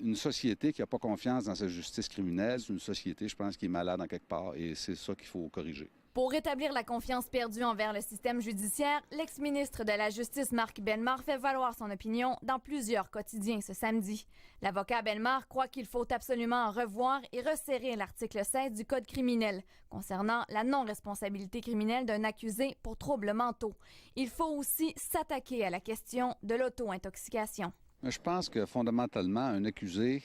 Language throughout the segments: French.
une société qui n'a pas confiance dans sa justice criminelle, c'est une société, je pense, qui est malade en quelque part, et c'est ça qu'il faut corriger. Pour rétablir la confiance perdue envers le système judiciaire, l'ex-ministre de la Justice, Marc Bellemare, fait valoir son opinion dans plusieurs quotidiens ce samedi. L'avocat Bellemare croit qu'il faut absolument revoir et resserrer l'article 16 du Code criminel concernant la non-responsabilité criminelle d'un accusé pour troubles mentaux. Il faut aussi s'attaquer à la question de l'auto-intoxication. Je pense que fondamentalement, un accusé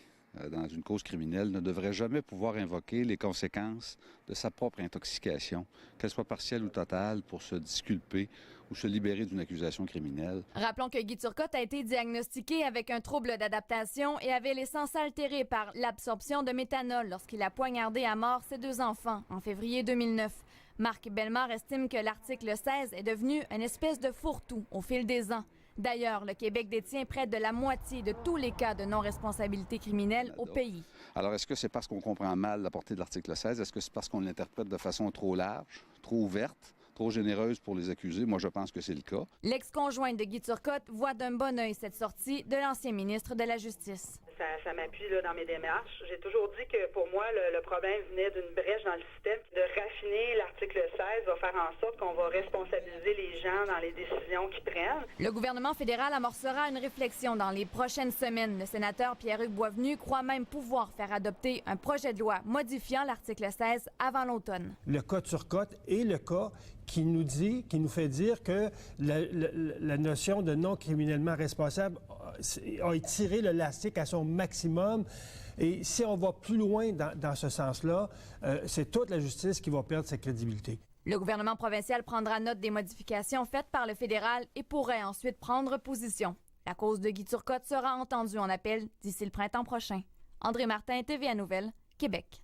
dans une cause criminelle ne devrait jamais pouvoir invoquer les conséquences de sa propre intoxication, qu'elle soit partielle ou totale, pour se disculper ou se libérer d'une accusation criminelle. Rappelons que Guy Turcotte a été diagnostiqué avec un trouble d'adaptation et avait l'essence altérée par l'absorption de méthanol lorsqu'il a poignardé à mort ses 2 enfants en février 2009. Marc Bellemare estime que l'article 16 est devenu une espèce de fourre-tout au fil des ans. D'ailleurs, le Québec détient près de la moitié de tous les cas de non-responsabilité criminelle au pays. Alors, est-ce que c'est parce qu'on comprend mal la portée de l'article 16? Est-ce que c'est parce qu'on l'interprète de façon trop large, trop ouverte, trop généreuse pour les accusés? Moi, je pense que c'est le cas. L'ex-conjointe de Guy Turcotte voit d'un bon œil cette sortie de l'ancien ministre de la Justice. Ça m'appuie dans mes démarches. J'ai toujours dit que pour moi, le problème venait d'une brèche dans le système. De raffiner l'article 16 va faire en sorte qu'on va responsabiliser les gens dans les décisions qu'ils prennent. Le gouvernement fédéral amorcera une réflexion dans les prochaines semaines. Le sénateur Pierre-Hugues Boisvenu croit même pouvoir faire adopter un projet de loi modifiant l'article 16 avant l'automne. Le cas Turcotte est le cas qui nous fait dire que la notion de non criminellement responsable a étiré l'élastique à son maximum. Et si on va plus loin dans ce sens-là, c'est toute la justice qui va perdre sa crédibilité. Le gouvernement provincial prendra note des modifications faites par le fédéral et pourrait ensuite prendre position. La cause de Guy Turcotte sera entendue en appel d'ici le printemps prochain. André Martin, TVA Nouvelles, Québec.